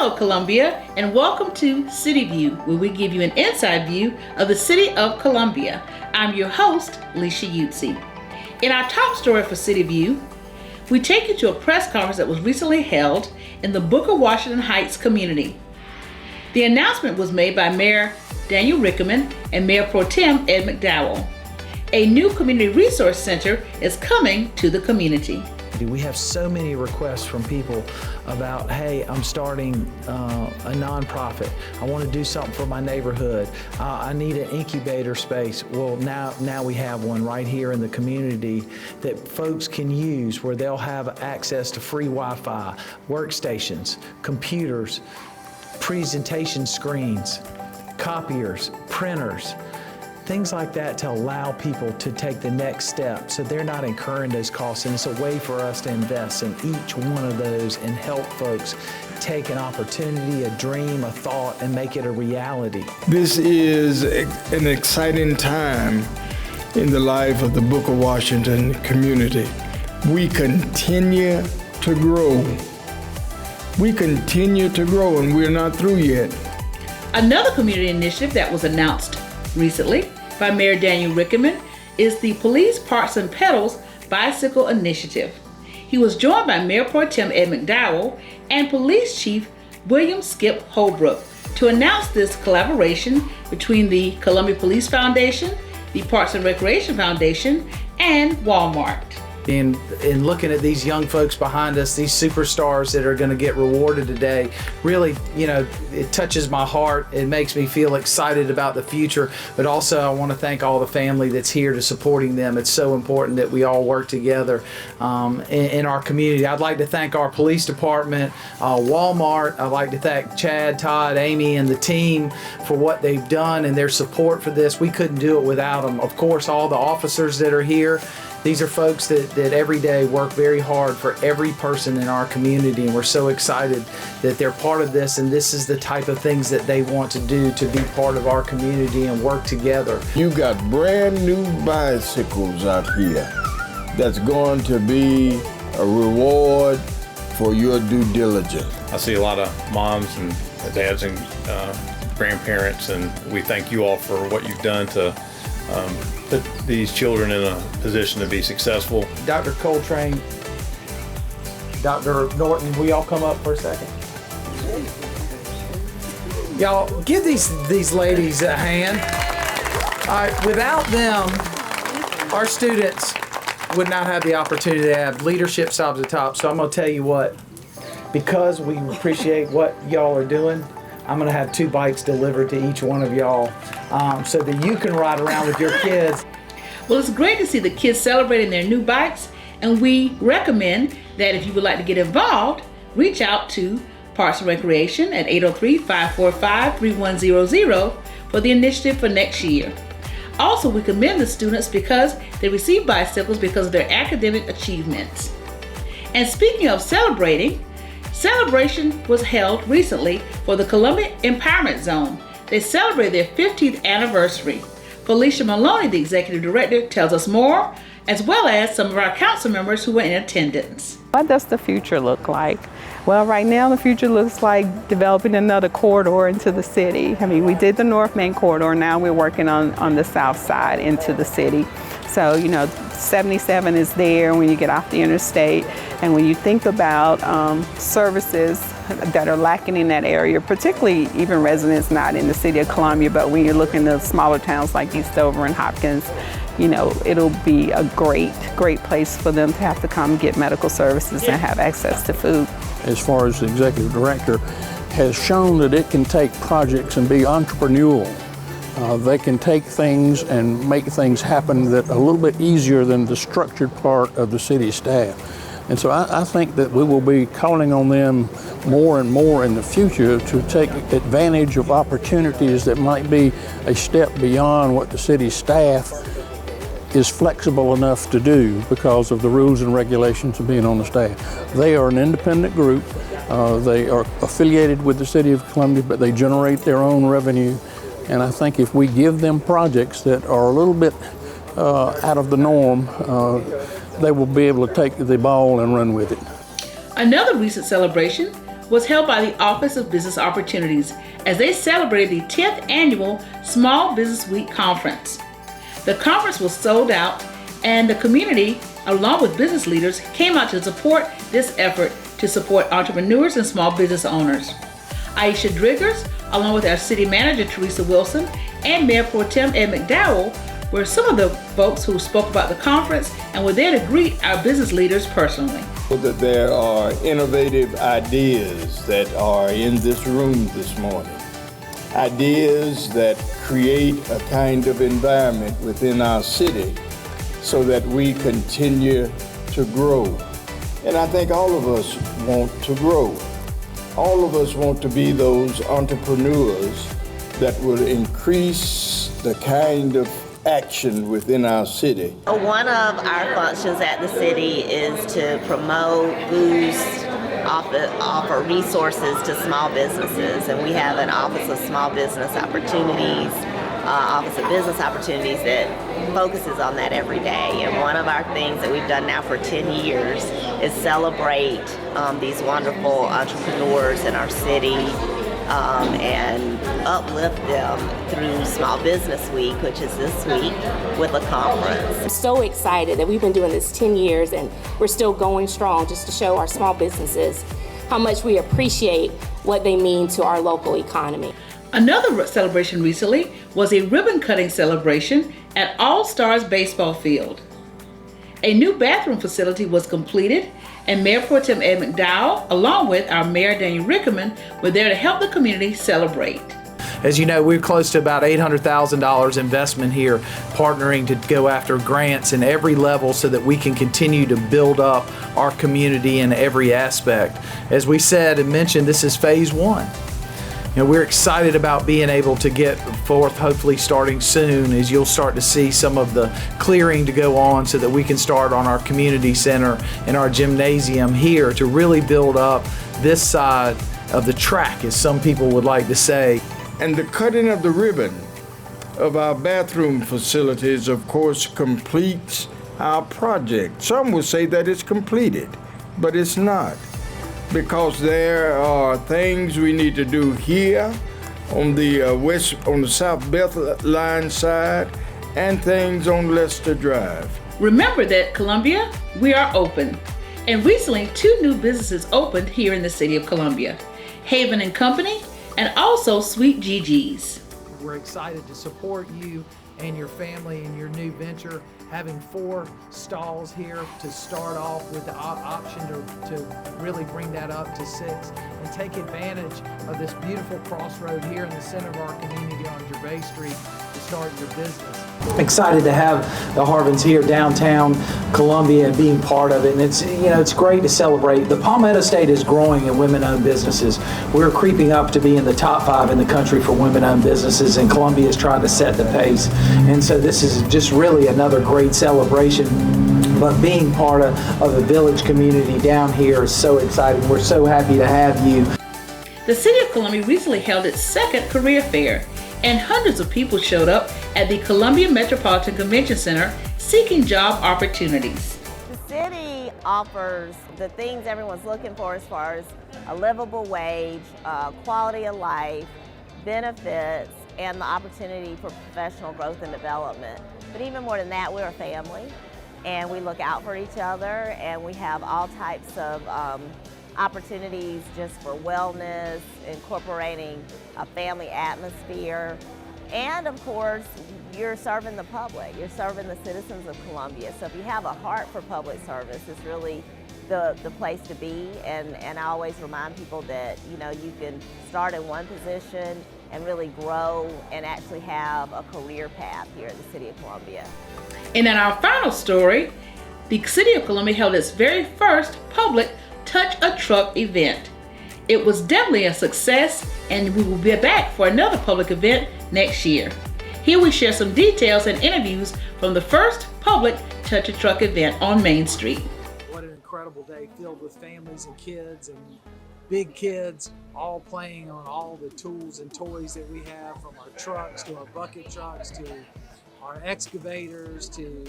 Hello, Columbia, and welcome to City View, where we give you an inside view of the city of Columbia. I'm your host, Leisha Utsi. In our top story for City View, we take you to a press conference that was recently held in the Booker Washington Heights community. The announcement was made by Mayor Daniel Rickerman and Mayor Pro Tem Ed McDowell. A new community resource center is coming to the community. We have so many requests from people about, hey, I'm starting a nonprofit. I want to do something for my neighborhood. I need an incubator space. Well, now we have one right here in the community that folks can use where they'll have access to free Wi-Fi, workstations, computers, presentation screens, copiers, printers, things like that to allow people to take the next step so they're not incurring those costs. And it's a way for us to invest in each one of those and help folks take an opportunity, a dream, a thought, and make it a reality. This is an exciting time in the life of the Booker Washington community. We continue to grow. We continue to grow, and we're not through yet. Another community initiative that was announced recently by Mayor Daniel Rickerman is the Police Parks and Pedals Bicycle Initiative. He was joined by Mayor Pro Tem Ed McDowell and Police Chief William Skip Holbrook to announce this collaboration between the Columbia Police Foundation, the Parks and Recreation Foundation, and Walmart. In looking at these young folks behind us, these superstars that are going to get rewarded today, really, it touches my heart. It makes me feel excited about the future, but also I want to thank all the family that's here to supporting them. It's so important that we all work together in our community. I'd like to thank our police department, Walmart. I'd like to thank Chad, Todd, Amy, and the team for what they've done and their support for this. We couldn't do it without them. Of course, all the officers that are here. These are folks that every day work very hard for every person in our community, and we're so excited that they're part of this, and this is the type of things that they want to do to be part of our community and work together. You got brand new bicycles out here that's going to be a reward for your due diligence. I see a lot of moms and dads and grandparents, and we thank you all for what you've done to put these children in a position to be successful. Dr. Coltrane, Dr. Norton, will y'all come up for a second? Y'all, give these ladies a hand. All right, without them, our students would not have the opportunity to have leadership top to top. So I'm gonna tell you what, because we appreciate what y'all are doing, I'm gonna have 2 bikes delivered to each one of y'all so that you can ride around with your kids. Well, it's great to see the kids celebrating their new bikes, and we recommend that if you would like to get involved, reach out to Parks and Recreation at 803-545-3100 for the initiative for next year. Also, we commend the students because they receive bicycles because of their academic achievements. And speaking of celebrating, celebration was held recently for the Columbia Empowerment Zone. They celebrated their 15th anniversary. Felicia Maloney, the executive director, tells us more, as well as some of our council members who were in attendance. What does the future look like? Well, right now the future looks like developing another corridor into the city. I mean, we did the North Main corridor, now we're working on the south side into the city. So, 77 is there when you get off the interstate. And when you think about services that are lacking in that area, particularly even residents not in the city of Columbia, but when you're looking at smaller towns like Eastover and Hopkins, it'll be a great place for them to have to come get medical services and have access to food. As far as the executive director, has shown that it can take projects and be entrepreneurial. They can take things and make things happen that a little bit easier than the structured part of the city staff. And so I think that we will be calling on them more and more in the future to take advantage of opportunities that might be a step beyond what the city staff is flexible enough to do because of the rules and regulations of being on the staff. They are an independent group. They are affiliated with the City of Columbia, but they generate their own revenue. And I think if we give them projects that are a little bit out of the norm, they will be able to take the ball and run with it. Another recent celebration was held by the Office of Business Opportunities as they celebrated the 10th annual Small Business Week Conference. The conference was sold out, and the community, along with business leaders, came out to support this effort to support entrepreneurs and small business owners. Aisha Driggers, along with our city manager Teresa Wilson and Mayor Pro Tem Ed McDowell, were some of the folks who spoke about the conference and were there to greet our business leaders personally. That there are innovative ideas that are in this room this morning. Ideas that create a kind of environment within our city so that we continue to grow. And I think all of us want to grow. All of us want to be those entrepreneurs that will increase the kind of action within our city. One of our functions at the city is to promote, boost, offer resources to small businesses, and we have an Office of Small Business Opportunities, Office of Business Opportunities that focuses on that every day. And one of our things that we've done now for 10 years is celebrate these wonderful entrepreneurs in our city and uplift them through Small Business Week, which is this week, with a conference. I'm so excited that we've been doing this 10 years and we're still going strong, just to show our small businesses how much we appreciate what they mean to our local economy. Another celebration recently was a ribbon cutting celebration at All Stars Baseball Field. A new bathroom facility was completed, and Mayor Pro Tem Ed McDowell, along with our Mayor Daniel Rickerman, were there to help the community celebrate. As you know, we're close to about $800,000 investment here, partnering to go after grants in every level so that we can continue to build up our community in every aspect. As we said and mentioned, this is phase one. You know, we're excited about being able to get forth, hopefully starting soon, as you'll start to see some of the clearing to go on so that we can start on our community center and our gymnasium here to really build up this side of the track, as some people would like to say. And the cutting of the ribbon of our bathroom facilities, of course, completes our project. Some will say that it's completed, but it's not, because there are things we need to do here on the on the South Beth Line side, and things on Leicester Drive. Remember that Columbia, we are open. And recently, 2 new businesses opened here in the city of Columbia: Haven and Company, and also Sweet Gigi's. We're excited to support you and your family in your new venture, having 4 stalls here to start off with the option to really bring that up to 6 and take advantage of this beautiful crossroad here in the center of our community on Gervais Street to start your business. I'm excited to have the Harvins here downtown Columbia and being part of it, and it's great to celebrate. The Palmetto State is growing in women-owned businesses. We're creeping up to be in the top 5 in the country for women-owned businesses, and Columbia is trying to set the pace. And so this is just really another great celebration. But being part of the village community down here is so exciting. We're so happy to have you. The City of Columbia recently held its 2nd career fair, and hundreds of people showed up at the Columbia Metropolitan Convention Center seeking job opportunities. The city offers the things everyone's looking for as far as a livable wage, quality of life, benefits, and the opportunity for professional growth and development. But even more than that, we're a family, and we look out for each other, and we have all types of opportunities just for wellness, incorporating a family atmosphere. And of course, you're serving the public, you're serving the citizens of Columbia. So if you have a heart for public service, it's really the place to be. And I always remind people that, you can start in one position and really grow and actually have a career path here at the City of Columbia. And in our final story, the City of Columbia held its very first public Touch a Truck event. It was definitely a success, and we will be back for another public event next year. Here we share some details and interviews from the first public Touch a Truck event on Main Street. What an incredible day, filled with families and kids and big kids, all playing on all the tools and toys that we have, from our trucks to our bucket trucks to our excavators to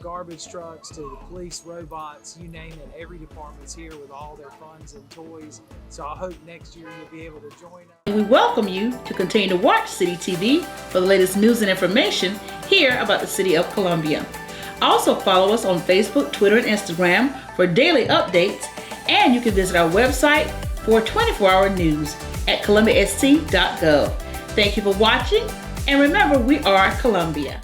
garbage trucks to the police robots, you name it, every department's here with all their funds and toys. So I hope next year you'll be able to join us. We welcome you to continue to watch City TV for the latest news and information here about the City of Columbia. Also follow us on Facebook, Twitter, and Instagram for daily updates, and you can visit our website for 24-hour news at columbiast.gov. Thank you for watching, and remember, we are Columbia.